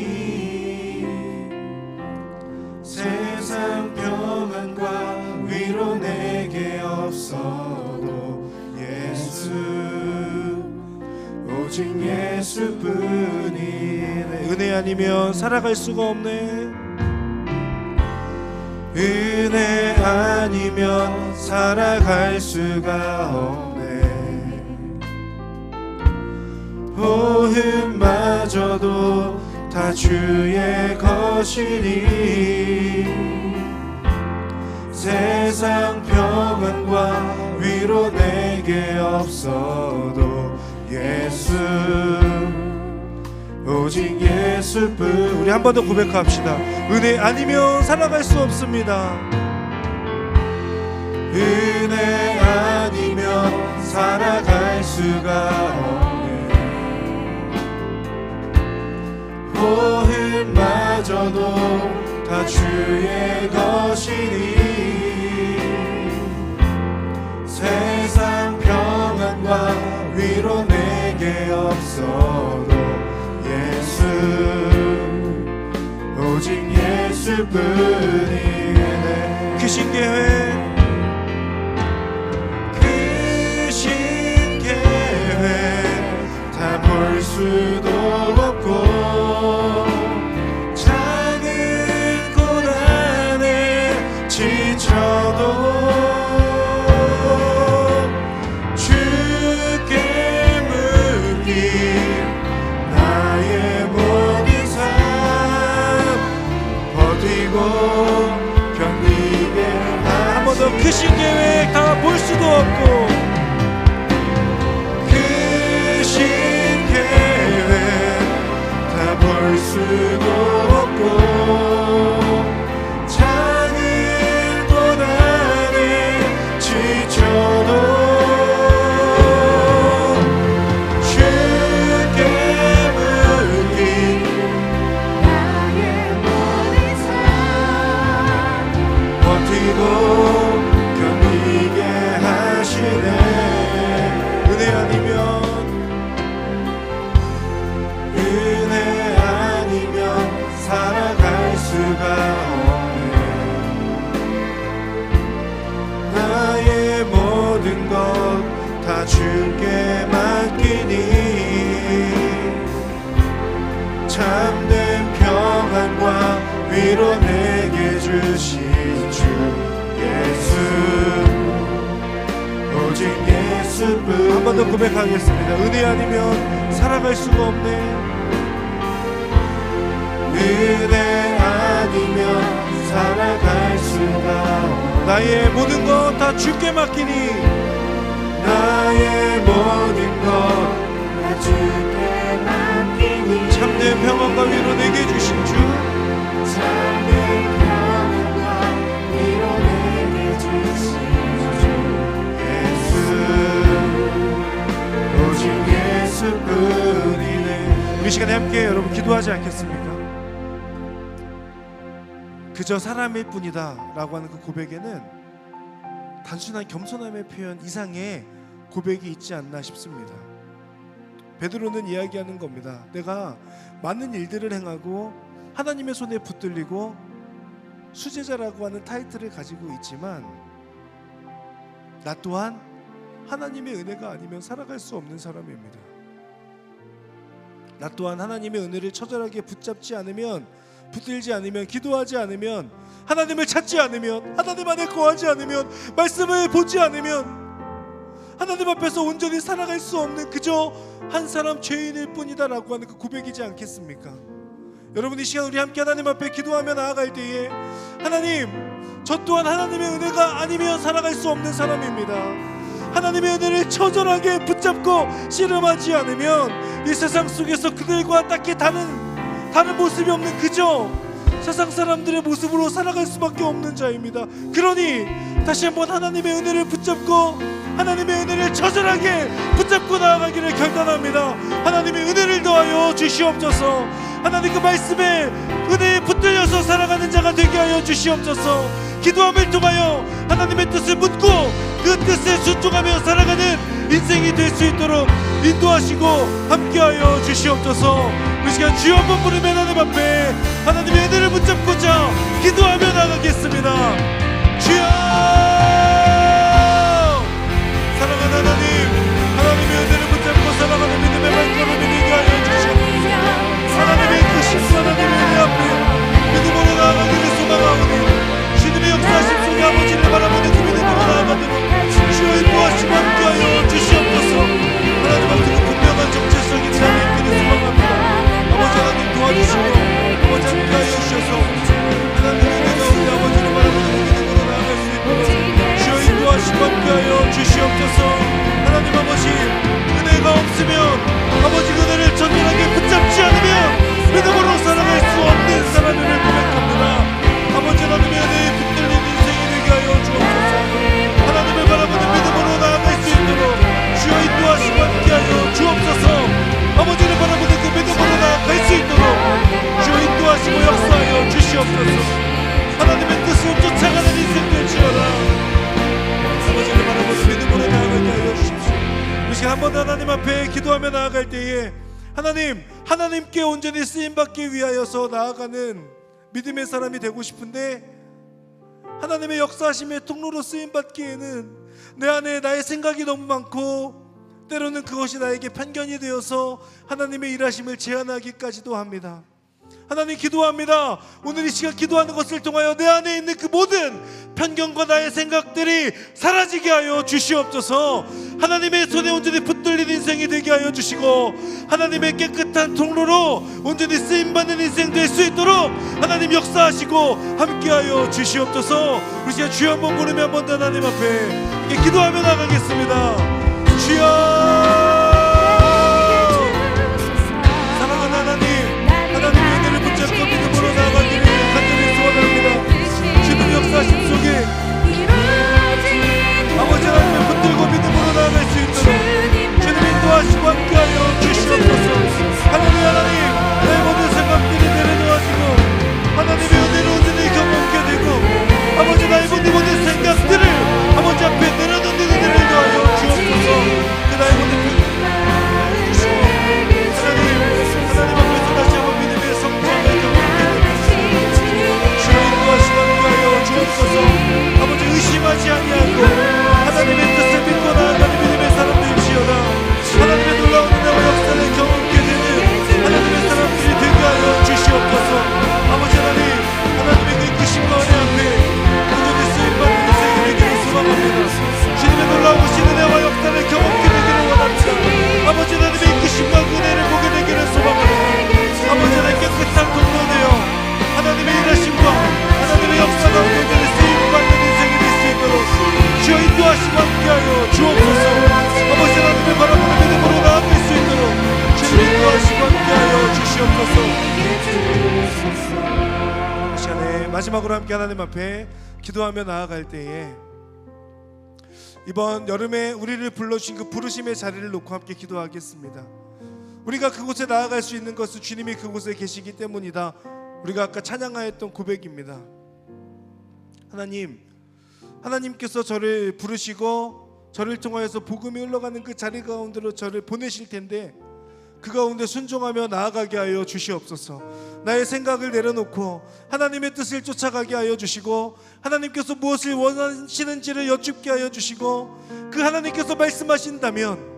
세상 평안과 위로 내게 없어도 예수, 오직 예수뿐이네. 은혜 아니면 살아갈 수가 없네. 은혜 아니면 살아갈 수가 없네. 호흡마저도 다 주의 것이니 세상 평안과 위로 내게 없어도 예수, 오직 예수뿐. 우리 한 번 더 고백합시다. 은혜 아니면 살아갈 수 없습니다. 은혜 아니면 살아갈 수가 없네. 호흡마저도 다 주의 것이니 세상 평안과 위로 내게 없어도 예수, 오직 예수뿐이네. 그 신계획, 그 신계획 다 볼 수도 없고 작은 고난에 지쳐도 주께 맡긴 나의 모든 삶 버티고 견디게 한 번 더 크신 계획 다 볼 수도 없고 크신 계획 다 볼 수도 없고 작은 고난에 지쳐도 주께 맡긴 나의 모든 삶 버티고 견디게 하시네. 은혜 아니면 살아갈 수가 없네. 나의 모든 것 다 주께 맡기니 참된 평안과 위로 내게 주신 주 예수 오직 예수뿐. 한 번 더 고백하겠습니다. 은혜 아니면 살아갈 수가 없네. 은혜 아니면 살아갈 수가 없네. 나의 모든 것 다 주께 맡기니 나의 모든 것 다 주께 맡기니 참된 평안과 위로 내게 주신 주 참된 평안과 위로 내게 주신 주 예수 오직 예수뿐이네. 우리 시간에 함께 여러분 기도하지 않겠습니까? 그저 사람일 뿐이다 라고 하는 그 고백에는 단순한 겸손함의 표현 이상의 고백이 있지 않나 싶습니다. 베드로는 이야기하는 겁니다. 내가 많은 일들을 행하고 하나님의 손에 붙들리고 수제자라고 하는 타이틀을 가지고 있지만 나 또한 하나님의 은혜가 아니면 살아갈 수 없는 사람입니다. 나 또한 하나님의 은혜를 처절하게 붙잡지 않으면, 붙들지 않으면, 기도하지 않으면, 하나님을 찾지 않으면, 하나님 안에 거하지 않으면, 말씀을 보지 않으면 하나님 앞에서 온전히 살아갈 수 없는 그저 한 사람 죄인일 뿐이다 라고 하는 그 고백이지 않겠습니까? 여러분, 이 시간 우리 함께 하나님 앞에 기도하며 나아갈 때에 하나님, 저 또한 하나님의 은혜가 아니면 살아갈 수 없는 사람입니다. 하나님의 은혜를 처절하게 붙잡고 씨름하지 않으면 이 세상 속에서 그들과 딱히 다른 모습이 없는 그저 세상 사람들의 모습으로 살아갈 수밖에 없는 자입니다. 그러니 다시 한번 하나님의 은혜를 붙잡고 하나님의 은혜를 처절하게 붙잡고 나아가기를 결단합니다. 하나님의 은혜를 더하여 주시옵소서. 하나님 그 말씀에 은혜에 붙들려서 살아가는 자가 되게 하여 주시옵소서. 기도함을 통하여 하나님의 뜻을 묻고 그 뜻에 순종하며 살아가는 인생이 될 수 있도록 인도하시고 함께하여 주시옵소서. 이 시간 주여 한번 부르며 하나님 앞에 하나님의 은혜를 붙잡고자 기도하며 나가겠습니다. 주여! 사랑하는 하나님, 하나님의 은혜를 붙잡고 살아가는 믿음의 발걸음을 믿게 하여 주시옵소서. 하나님의 크신 하나님의 은혜 앞에 믿음으로 나아가기를 소망하오니 주님의 역사하심 속에 아버지를 바라보는 그 믿음으로 나아가도록 주여 인도하시고 함께하여 주시옵소서. 하나님 앞에 분명한 정체성이 드러나기를 소망합니다. 아버지 하나님 도와주시고 아버지 함께하여 주셔서 하나님의 은혜가 우리 아버지를 바라보는 그 믿음으로 나아갈 수 있도록 주여 인도하시고 함께하여 주시옵소서. 하나님 아버지, 은혜가 없으면 아버지 은혜를 전면하게 붙잡지 않으면 믿음으로 살아갈 수 없는 사람임을 고백합니다. 아버지 하나님의 은혜에 붙들린 인생이 되게 하여 주옵소서. 하나님을 바라보는 믿음으로 나아갈 수 있도록 주여 인도하시고 함께하여 주옵소서. 아버지를 바라보는 그 믿음으로 나아갈 수 있도록 주여 인도하시고 역사하여 주시옵소서. 하나님의 뜻을 쫓아가는 인생 될지어다. 아버지를 바라보는 믿음으로 나아가게 하여 주십시오. 이 시간 한번 하나님 앞에 기도하며 나아갈 때에 하나님께 온전히 쓰임받기 위하여서 나아가는 믿음의 사람이 되고 싶은데 하나님의 역사하심의 통로로 쓰임받기에는 내 안에 나의 생각이 너무 많고 때로는 그것이 나에게 편견이 되어서 하나님의 일하심을 제한하기까지도 합니다. 하나님 기도합니다. 오늘 이 시간 기도하는 것을 통하여 내 안에 있는 그 모든 편견과 나의 생각들이 사라지게 하여 주시옵소서. 하나님의 손에 온전히 붙들린 인생이 되게 하여 주시고 하나님의 깨끗한 통로로 온전히 쓰임받는 인생 될 수 있도록 하나님 역사하시고 함께하여 주시옵소서. 우리 시간 주여 한번 부르며 한번 더 하나님 앞에 이렇게 기도하며 나가겠습니다. 주여! 하나님의 믿음으로 나아가기를 간절히 소원합니다. 주님 역사하심 속에 아버지 하나님을 붙들고 믿음으로 나아갈 수 있도록 주님 인도하시고 함께하여 주시옵소서. 하나님 내 모든 생각들이 내려놓아지고 하나님의 은혜를 온전히 경험하게 되고 아버지 나의 모든 생각들을 아버지 앞에 내려놓는 은혜를 더하여 주옵소서. 그 나의 모든 마지막으로 함께 하나님 앞에 기도하며 나아갈 때에 이번 여름에 우리를 불러주신 그 부르심의 자리를 놓고 함께 기도하겠습니다. 우리가 그곳에 나아갈 수 있는 것은 주님이 그곳에 계시기 때문이다. 우리가 아까 찬양하였던 고백입니다. 하나님께서 저를 부르시고 저를 통하여서 복음이 흘러가는 그 자리 가운데로 저를 보내실 텐데 그 가운데 순종하며 나아가게 하여 주시옵소서. 나의 생각을 내려놓고 하나님의 뜻을 쫓아가게 하여 주시고 하나님께서 무엇을 원하시는지를 여쭙게 하여 주시고 그 하나님께서 말씀하신다면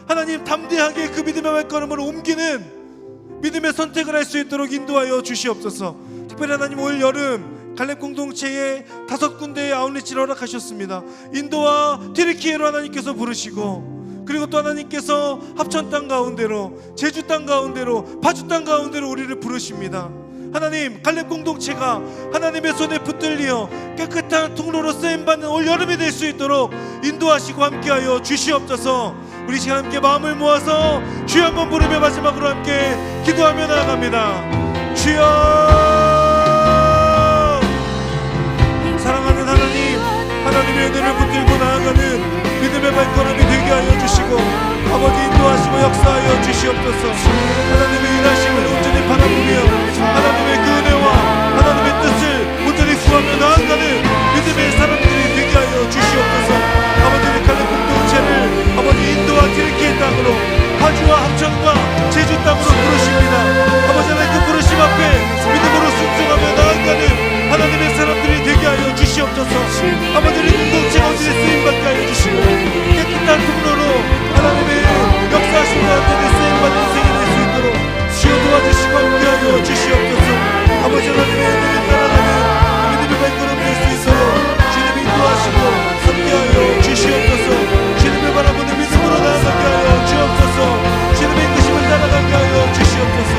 하나님 담대하게 그 믿음의 발걸음을 옮기는 믿음의 선택을 할 수 있도록 인도하여 주시옵소서. 특별히 하나님 올 여름 갈렙 공동체에 5군데의 아웃리치를 허락하셨습니다. 인도와 튀르키예로 하나님께서 부르시고 그리고 또 하나님께서 합천 땅 가운데로 제주 땅 가운데로 파주 땅 가운데로 우리를 부르십니다. 하나님 갈렙 공동체가 하나님의 손에 붙들려 깨끗한 통로로 쓰임받는 올 여름이 될 수 있도록 인도하시고 함께하여 주시옵소서. 우리 시간 함께 마음을 모아서 주여 한번 부르며 마지막으로 함께 기도하며 나아갑니다. 주여 사랑하는 하나님의 은혜를 붙들고 나아가는 믿음의 발걸음이 되게 하여 주시고 아버지 인도하시고 역사하여 주시옵소서. 하나님의 일하심을 온전히 바라보며 하나님의 그 은혜와 하나님의 뜻을 온전히 구하며 나아가는 믿음의 사람들이 되게 하여 주시옵소서. 아버지의 갈렙 공동체를 아버지 인도와 튀르키예 땅으로 파주와 합천과 제주 땅으로 부르십니다. 아버지 하나님 그 부르심 앞에 믿음으로 순종하며 나아가는 하나님의 사람들이 되게 하여 주시옵소서. 아버지의 공동체가 온전히 쓰임받게 하여 주시고 깨끗한 통로로 하나님의 역사하신 가운데 쓰임받는 인생이 될 수 있도록 주여 도와주시고 함께하여 주시옵소서. 아버지 하나님의 은혜를 따라가는 믿음의 발걸음 될 수 있도록 주님이 인도하시고 함께하여 주시옵소서. 주님을 바라보는 믿음으로 나아가게 하여 주옵소서. 주님의 이끄심을 따라가게 하여 주시옵소서.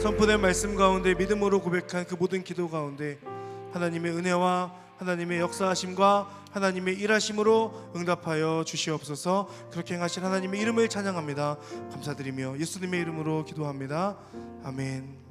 선포된 말씀 가운데 믿음으로 고백한 그 모든 기도 가운데 하나님의 은혜와 하나님의 역사하심과 하나님의 일하심으로 응답하여 주시옵소서. 그렇게 행하신 하나님의 이름을 찬양합니다. 감사드리며 예수님의 이름으로 기도합니다. 아멘.